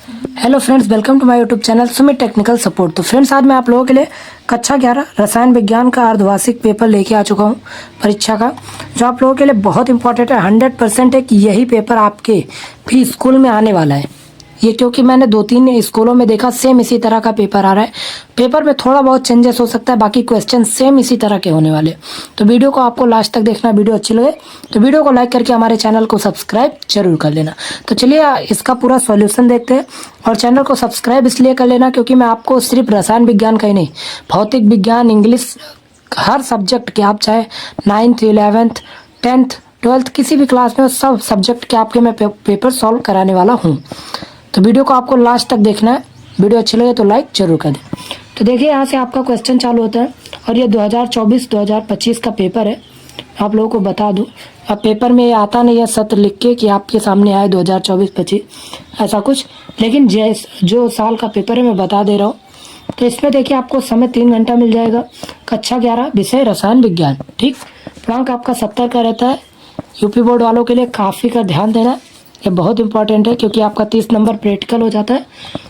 Hello friends, welcome to my YouTube channel Sumit technical support. तो friends, आज मैं आप लोगों के लिए कक्षा 11 रसायन विज्ञान का अर्धवार्षिक पेपर लेके आ चुका हूँ परीक्षा का, जो आप लोगों के लिए बहुत इंपॉर्टेंट है। 100% है कि यही पेपर आपके भी स्कूल में आने वाला है ये, क्योंकि मैंने 2-3 स्कूलों में देखा सेम इसी तरह का पेपर आ रहा है। पेपर में थोड़ा बहुत चेंजेस हो सकता है, बाकी क्वेश्चन सेम इसी तरह के होने वाले। तो वीडियो को आपको लास्ट तक देखना। वीडियो अच्छी लगे तो वीडियो को लाइक करके हमारे चैनल को सब्सक्राइब जरूर कर लेना। तो चलिए इसका पूरा सॉल्यूशन देखते हैं। और चैनल को सब्सक्राइब इसलिए कर लेना क्योंकि मैं आपको सिर्फ रसायन विज्ञान का ही नहीं, भौतिक विज्ञान, इंग्लिश, हर सब्जेक्ट के, आप चाहे 9th 11th 10th 12th किसी भी क्लास में, सब सब्जेक्ट के आपके मैं पेपर सॉल्व कराने वाला हूँ। तो वीडियो को आपको लास्ट तक देखना है। वीडियो अच्छी लगे तो लाइक जरूर कर दें। तो देखिए, यहाँ से आपका क्वेश्चन चालू होता है और ये 2024-2025 का पेपर है। आप लोगों को बता दूं, अब पेपर में ये आता नहीं है सत्र लिख के कि आपके सामने आए 2024-25 ऐसा कुछ, लेकिन जो साल का पेपर है मैं बता दे रहा हूँ। तो इसमें देखिए, आपको समय 3 घंटा मिल जाएगा। कक्षा 11 विषय रसायन विज्ञान, ठीक। पूर्णांक आपका 70 का रहता है। यूपी बोर्ड वालों के लिए काफ़ी का ध्यान देना, ये बहुत इंपॉर्टेंट है क्योंकि आपका 30 नंबर प्रैक्टिकल हो जाता है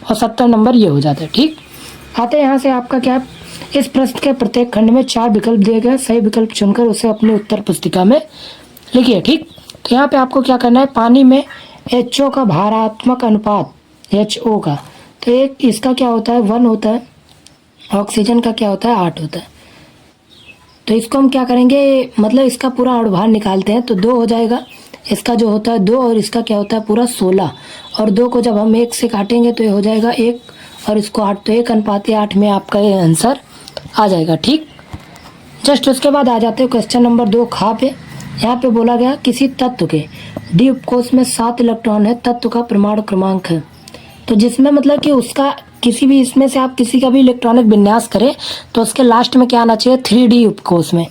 और 70 नंबर ये हो जाता है, ठीक। आते हैं यहाँ से आपका क्या है, इस प्रश्न के प्रत्येक खंड में 4 विकल्प दिए गए। सही विकल्प चुनकर उसे अपनी उत्तर पुस्तिका में लिखिए, ठीक। तो यहाँ पे आपको क्या करना है, पानी में HO का भारात्मक अनुपात, HO का, तो एक इसका क्या होता है 1 होता है, ऑक्सीजन का क्या होता है 8 होता है। तो इसको हम क्या करेंगे, मतलब इसका पूरा अणुभार निकालते हैं तो 2 हो जाएगा। इसका जो होता है 2 और इसका क्या होता है पूरा 16, और 2 को जब हम 1 से काटेंगे तो ये हो जाएगा 1 और इसको 8, तो 1:8 में आपका ये आंसर आ जाएगा, ठीक। जस्ट उसके बाद आ जाते हैं क्वेश्चन नंबर 2 खा पे। यहाँ पे बोला गया किसी तत्व के डी उपकोष में 7 इलेक्ट्रॉन है, तत्व का परमाणु क्रमांक है। तो जिसमें मतलब कि उसका किसी भी इसमें से आप किसी का भी इलेक्ट्रॉनिक विन्यास करें तो उसके लास्ट में क्या आना चाहिए, 3D उपकोष में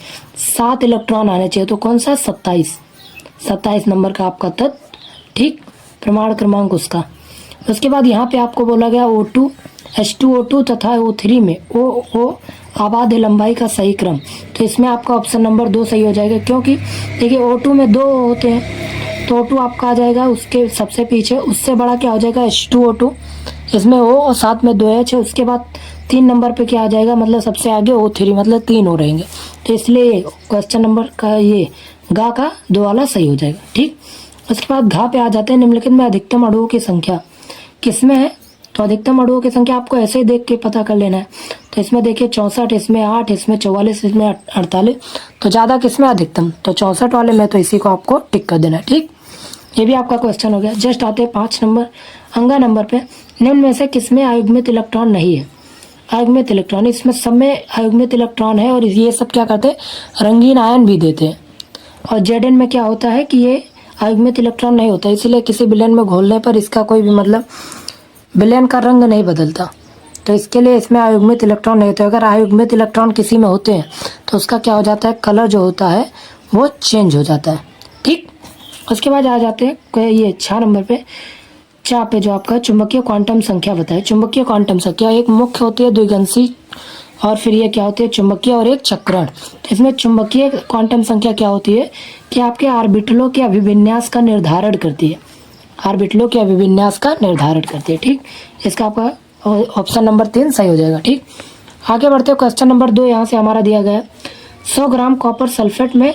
7 इलेक्ट्रॉन आने चाहिए। तो कौन सा, 27 नंबर का आपका तत्व, ठीक, परमाणु क्रमांक उसका। उसके बाद यहाँ पे आपको बोला गया O2 H2O2 तथा O3 में O आबाद लंबाई का सही क्रम। तो इसमें आपका ऑप्शन नंबर 2 सही हो जाएगा, क्योंकि देखिए O2 में 2 होते हैं तो O2 आपका आ जाएगा उसके सबसे पीछे, उससे बड़ा क्या हो जाएगा H2O2, इसमें O और साथ में 2H है। उसके बाद 3 नंबर पे क्या आ जाएगा, मतलब सबसे आगे O3, मतलब 3 हो रहेंगे। तो इसलिए क्वेश्चन नंबर का ये गा का 2 वाला सही हो जाएगा, ठीक। उसके बाद घा पे आ जाते हैं, निम्नलिखित में अधिकतम अणुओं की संख्या किसमें है। तो अधिकतम अणुओं की संख्या आपको ऐसे ही देख के पता कर लेना है। तो इसमें देखिए 64, इसमें 8, इसमें 44, इसमें 48, तो ज़्यादा किसमें अधिकतम, तो 64 वाले में, तो इसी को आपको टिक कर देना है, ठीक। ये भी आपका क्वेश्चन हो गया। जस्ट आते हैं 5 नंबर अंगा नंबर पे। निम्न में से किसमें अयुग्मित इलेक्ट्रॉन नहीं है। अयुग्मित इलेक्ट्रॉन, इसमें सब में अयुग्मित इलेक्ट्रॉन है और ये सब क्या करते हैं, रंगीन आयन भी देते हैं। और Zn में क्या होता है कि ये अयुग्मित इलेक्ट्रॉन नहीं होता, इसीलिए किसी विलयन में घोलने पर इसका कोई भी मतलब विलयन का रंग नहीं बदलता। तो इसके लिए इसमें अयुग्मित इलेक्ट्रॉन नहीं होते। अगर अयुग्मित इलेक्ट्रॉन किसी में होते हैं तो उसका क्या हो जाता है, कलर जो होता है वो चेंज हो जाता है, ठीक। उसके बाद आ जाते हैं ये 6 नंबर पे, चा पे जो आपका चुंबकीय क्वांटम संख्या बताए। चुंबकीय क्वांटम संख्या एक मुख्य होती है, द्विगंशी, और फिर ये क्या होती है चुंबकीय और एक चक्रण। तो इसमें चुंबकीय क्वांटम संख्या क्या होती है कि आपके ऑर्बिटलों के अभिविन्यास का निर्धारण करती है, ऑर्बिटलों के अभिविन्यास का निर्धारण करती है, ठीक। इसका आपका ऑप्शन नंबर 3 सही हो जाएगा, ठीक। आगे बढ़ते हो, क्वेश्चन नंबर 2 यहाँ से हमारा दिया गया है 100 ग्राम कॉपर सल्फेट में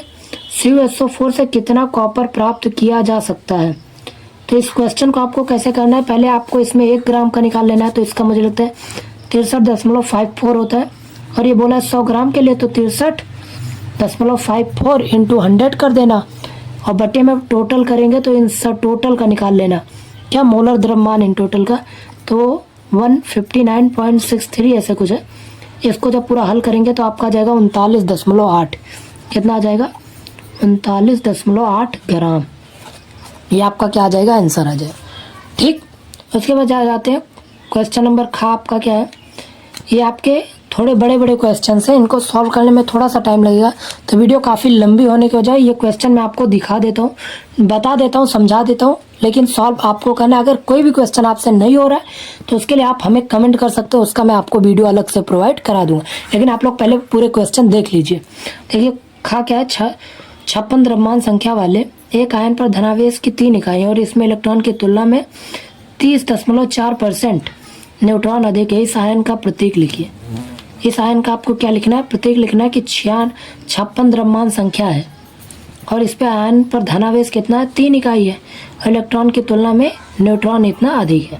CuSO4 से कितना कॉपर प्राप्त किया जा सकता है। तो इस क्वेश्चन को आपको कैसे करना है, पहले आपको इसमें 1 ग्राम का निकाल लेना है। तो इसका मुझे लगता है 63.54 होता है, और ये बोला 100 ग्राम के लिए तो 63.54 इंटू 100 कर देना, और बटे में टोटल करेंगे तो इन सब टोटल का निकाल लेना, क्या मोलर द्रव्यमान इन टोटल का, तो 159.63 ऐसे कुछ है। इसको जब पूरा हल करेंगे तो आपका आ जाएगा 39.8, कितना आ जाएगा 39.8 ग्राम। ये आपका क्या आ जाएगा, आंसर आ जाएगा, ठीक। उसके बाद आ जाते हैं क्वेश्चन नंबर खा। आपका क्या है, ये आपके थोड़े बड़े बड़े क्वेश्चन हैं, इनको सॉल्व करने में थोड़ा सा टाइम लगेगा, तो वीडियो काफ़ी लंबी होने की वजह ये क्वेश्चन मैं आपको दिखा देता हूँ, बता देता हूँ, समझा देता हूँ, लेकिन सॉल्व आपको करना है। अगर कोई भी क्वेश्चन आपसे नहीं हो रहा है तो उसके लिए आप हमें कमेंट कर सकते हो, उसका मैं आपको वीडियो अलग से प्रोवाइड करा दूंगा। लेकिन आप लोग पहले पूरे क्वेश्चन देख लीजिए। देखिए खा क्या है, 56 द्रव्यमान संख्या वाले एक आयन पर धनावेश की 3 इकाइयाँ और इसमें इलेक्ट्रॉन की तुलना में 30.4% न्यूट्रॉन अधिक है। इस आयन का प्रतीक लिखिए। इस आयन का आपको क्या लिखना है? प्रतीक लिखना है कि 56 द्रव्यमान संख्या है और इस पे आयन पर धनावेश कितना है? 3 इकाई है। इलेक्ट्रॉन की तुलना में न्यूट्रॉन इतना अधिक है।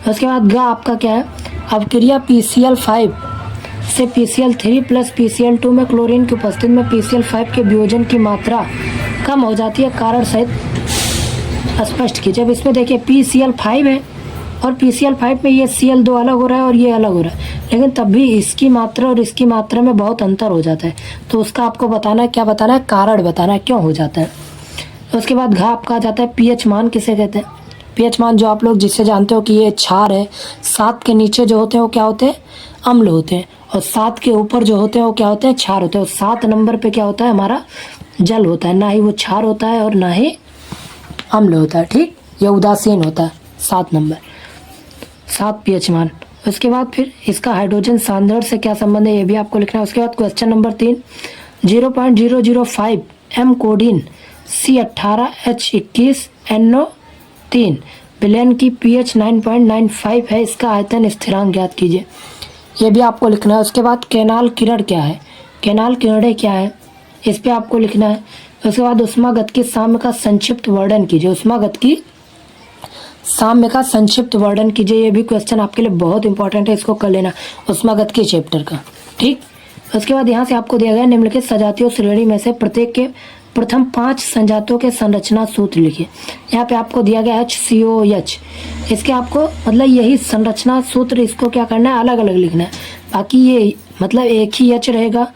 उसके बाद ग आपका क्या है? अपक्रिया PCl5 से PCl3 प्लस PCl2 में क्लोरीन की उपस्थिति में PCl5 के वियोजन की मात्रा कम हो जाती है। कारण सहित स्पष्ट कीजिए। जब इसमें देखिए PCl5 है और PCl5 में ये Cl2 अलग हो रहा है और ये अलग हो रहा है, लेकिन तब भी इसकी मात्रा और इसकी मात्रा में बहुत अंतर हो जाता है। तो उसका आपको बताना है, क्या बताना है? कारण बताना है क्यों हो जाता है। उसके बाद घा आपका आ जाता है pH मान। किसे कहते हैं? pH मान जो आप लोग जिससे जानते हो कि ये क्षार है। 7 के नीचे जो होते हैं वो क्या होते हैं? अम्ल होते हैं। और 7 के ऊपर जो होते हैं वो क्या होते हैं? क्षार होते हैं। और 7 नंबर पे क्या होता है? हमारा जल होता है। ना ही वो क्षार होता है और ना ही अम्ल होता है। ठीक, ये उदासीन होता है। 7 नंबर, 7 pH मान। उसके बाद फिर इसका हाइड्रोजन सांद्रण से क्या संबंध है, ये भी आपको लिखना है। उसके बाद question number 3, 0.005 M codeine C18H21NO3 विलयन की pH 9.95 है। इसका आयतन स्थिरांक ज्ञात कीजिए। ये भी आपको लिखना है। उसके बाद केनाल किरण क्या है? केनाल किरणें क्या है? इस पे आपको लिखना है। उसके बाद ऊष्मागतिकी साम्य का संक्षिप्त वर्णन कीजिए। ऊष्मागतिकी साम्य का संक्षिप्त वर्णन कीजिए। ये भी क्वेश्चन आपके लिए बहुत इंपॉर्टेंट है, इसको कर लेना, ऊष्मागतिकी चैप्टर का। ठीक, उसके बाद यहाँ से आपको दिया गया निम्नलिखित सजातीय श्रेणी में से प्रत्येक के प्रथम 5 संजातों के संरचना सूत्र लिखिए। यहाँ पे आपको दिया गया HCOH। इसके आपको मतलब यही संरचना सूत्र, इसको क्या करना है? अलग अलग लिखना है। बाकी ये मतलब एक ही H रहेगा,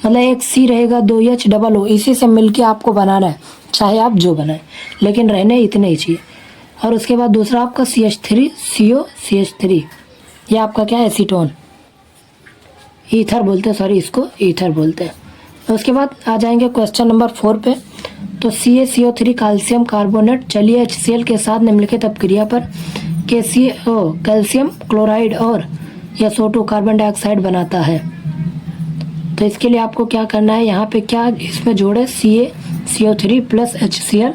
मतलब एक C रहेगा, 2 H डबल O, इसी से मिलके आपको बनाना है, चाहे आप जो बनाए, लेकिन रहने इतने ही चाहिए। और उसके बाद दूसरा आपका CH3 CO CH3, ये आपका क्या है? एसीटोन, ईथर बोलते हैं, सॉरी इसको ईथर बोलते हैं। उसके बाद आ जाएंगे क्वेश्चन नंबर 4 पे। तो CaCO3 कैल्शियम कार्बोनेट चलिए HCl के साथ निम्नलिखित अपक्रिया पर KCO कैल्शियम क्लोराइड और SO2 कार्बन डाइऑक्साइड बनाता है। तो इसके लिए आपको क्या करना है? यहाँ पे क्या इसमें जोड़े? CaCO3 प्लस HCl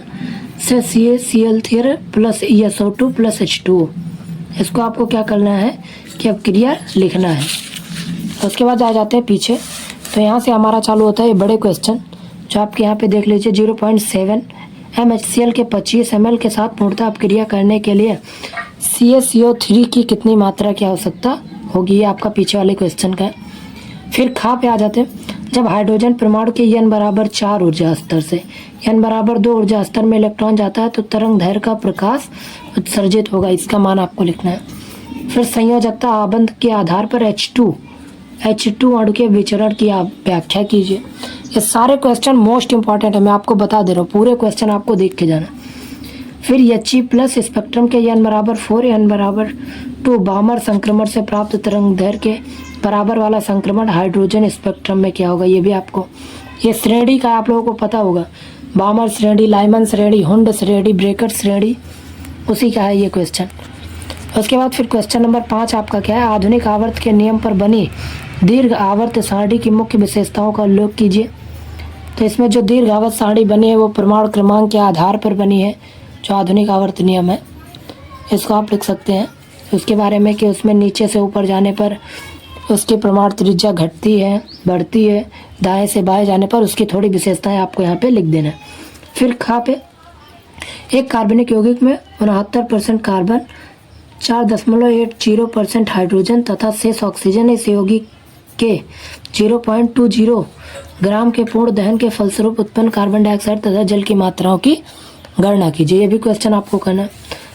से CaCl3 plus SO2 plus H2O। इसको आपको क्या करना है कि अपक्रिया लिखना है। उसके बाद आ जाते हैं पीछे। तो यहाँ से हमारा चालू होता है ये बड़े क्वेश्चन, जो आपके यहाँ पे देख लीजिए। 0.7 MHCl के 25 ml के साथ पूर्णतः अपक्रिया करने के लिए CaCO3 की कितनी मात्रा की आवश्यकता होगी? ये आपका पीछे वाले क्वेश्चन का है। फिर खा पे आ जाते हैं। जब हाइड्रोजन परमाणु के n बराबर 4 ऊर्जा स्तर से n बराबर 2 ऊर्जा स्तर में इलेक्ट्रॉन जाता है तो तरंग दैर्घ्य का प्रकाश उत्सर्जित होगा। इसका मान आपको लिखना है। फिर संयोजकता आबंध के आधार पर H2 अणु के विचरण की आप व्याख्या कीजिए। ये सारे क्वेश्चन मोस्ट इंपॉर्टेंट है, मैं आपको बता दे रहा हूँ, पूरे क्वेश्चन आपको देख के जाना। फिर He प्लस स्पेक्ट्रम के n बराबर 4 n बराबर 2 बामर संक्रमण से प्राप्त तरंग दैर्घ्य के बराबर वाला संक्रमण हाइड्रोजन स्पेक्ट्रम में क्या होगा? ये भी आपको, ये श्रेणी का आप लोगों को पता होगा। बामर श्रेणी, लाइमन श्रेणी, हुंड श्रेणी, ब्रेकर श्रेणी, उसी का है ये क्वेश्चन। उसके बाद फिर क्वेश्चन नंबर 5 आपका क्या है? आधुनिक आवर्त के नियम पर बनी दीर्घ आवर्त सारणी की मुख्य विशेषताओं का उल्लेख कीजिए। तो इसमें जो दीर्घ आवर्त सारणी बनी है वो परमाणु क्रमांक के आधार पर बनी है, जो आधुनिक आवर्त नियम है। इसको आप लिख सकते हैं उसके बारे में कि उसमें नीचे से ऊपर जाने पर उसकी परमाणु त्रिज्या घटती है, बढ़ती है, दाएं से बाएं जाने पर उसकी थोड़ी विशेषताएं आपको यहाँ पे लिख देना है। फिर खा पे एक कार्बनिक यौगिक में 69% कार्बन, 4.80% हाइड्रोजन तथा शेष ऑक्सीजन इस यौगिक के 0.20 ग्राम के पूर्ण दहन के फलस्वरूप उत्पन्न कार्बन डाइऑक्साइड तथा जल की मात्राओं की गणना कीजिए। ये भी क्वेश्चन आपको करना है।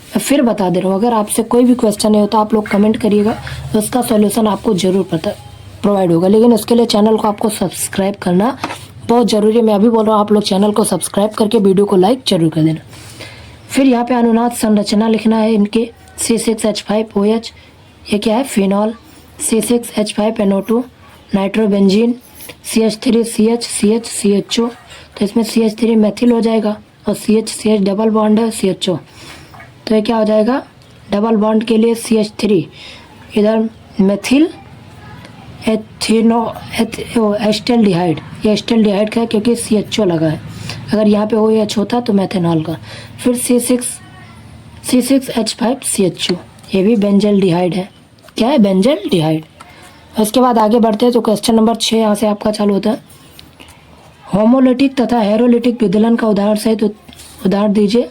मैं फिर बता दे रहा हूँ, अगर आपसे कोई भी क्वेश्चन नहीं होता आप लोग कमेंट करिएगा, तो उसका सॉल्यूशन आपको जरूर प्रोवाइड होगा। लेकिन उसके लिए चैनल को आपको सब्सक्राइब करना बहुत ज़रूरी है। मैं अभी बोल रहा हूँ, आप लोग चैनल को सब्सक्राइब करके वीडियो को लाइक जरूर कर देना। फिर यहाँ पे अनुनाद संरचना लिखना है इनके। C6H5OH, ये क्या है? Phenol. C6H5NO2 nitrobenzene, CH3CH CHO, तो इसमें CH3 मेथिल हो जाएगा और CH डबल बॉन्ड है CHO, तो ये क्या हो जाएगा? डबल बॉन्ड के लिए CH3, इधर मेथिल एस्टेल्डिहाइड, ये एस्टेल्डिहाइड का है क्योंकि CHO लगा है। अगर यहाँ पे OH होता तो मेथेनॉल का। फिर C6H5CHU, ये भी बेंजल्डिहाइड है। क्या है? बेंजल्डिहाइड। उसके बाद आगे बढ़ते हैं तो क्वेश्चन नंबर 6 यहाँ से आपका चालू होता है। होमोलिटिक तथा हेरोलिटिक विदलन का उदाहरण सहित उदाहरण दीजिए।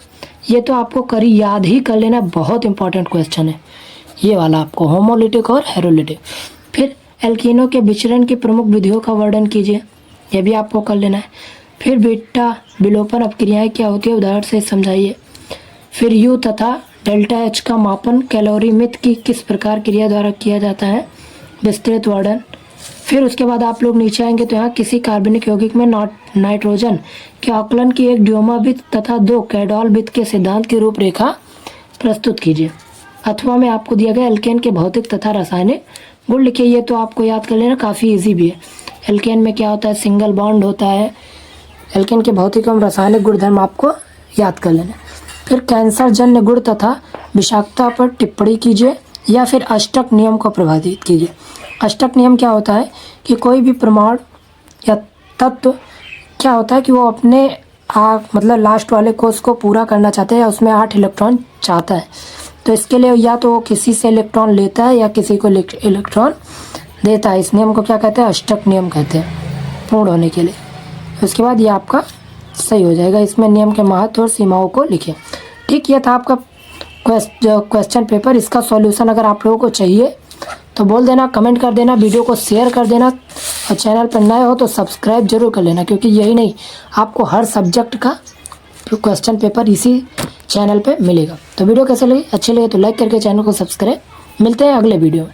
ये तो आपको याद ही कर लेना, बहुत इंपॉर्टेंट क्वेश्चन है ये वाला, आपको होमोलिटिक और हेरोलिटिक। फिर एल्कीनों के विचरण की प्रमुख विधियों का वर्णन कीजिए, यह भी आपको कर लेना है। फिर बीटा विलोपन अपक्रियाएं क्या होती है, उदाहरण से समझाइए। फिर यू तथा डेल्टा एच का मापन कैलोरीमित की किस प्रकार क्रिया द्वारा किया जाता है, विस्तृत वर्णन। फिर उसके बाद आप लोग नीचे आएंगे तो यहाँ किसी कार्बनिक यौगिक में नाइट्रोजन के आकलन की एक ड्योमावित तथा 2 कैडोलवित के सिद्धांत की रूपरेखा प्रस्तुत कीजिए। अथवा में आपको दिया गया एल्केन के भौतिक तथा रासायनिक गुण लिखिए। ये तो आपको याद कर लेना, काफ़ी इजी भी है। एल्केन में क्या होता है, सिंगल बॉन्ड होता है। एल्केन के भौतिक एवं रासायनिक गुणधर्म आपको याद कर लेना। फिर कैंसर जन्य गुण तथा विषाक्तता पर टिप्पणी कीजिए या फिर अष्टक नियम को प्रभावित कीजिए। अष्टक नियम क्या होता है कि कोई भी परमाणु या तत्व क्या होता है कि वो अपने मतलब लास्ट वाले कोष को पूरा करना चाहते हैं या उसमें 8 इलेक्ट्रॉन चाहता है, तो इसके लिए या तो वो किसी से इलेक्ट्रॉन लेता है या किसी को इलेक्ट्रॉन देता है। इस नियम को क्या कहते हैं, अष्टक नियम कहते हैं, पूर्ण होने के लिए। उसके बाद ये आपका सही हो जाएगा। इसमें नियम के महत्व और सीमाओं को लिखें। ठीक, ये था आपका क्वेश्चन पेपर। इसका सॉल्यूशन अगर आप लोगों को चाहिए तो बोल देना, कमेंट कर देना, वीडियो को शेयर कर देना, और चैनल पर नए हो तो सब्सक्राइब जरूर कर लेना, क्योंकि यही नहीं आपको हर सब्जेक्ट का क्वेश्चन पेपर इसी चैनल पे मिलेगा। तो वीडियो कैसे लगी, अच्छी लगे तो लाइक करके चैनल को सब्सक्राइब। मिलते हैं अगले वीडियो में।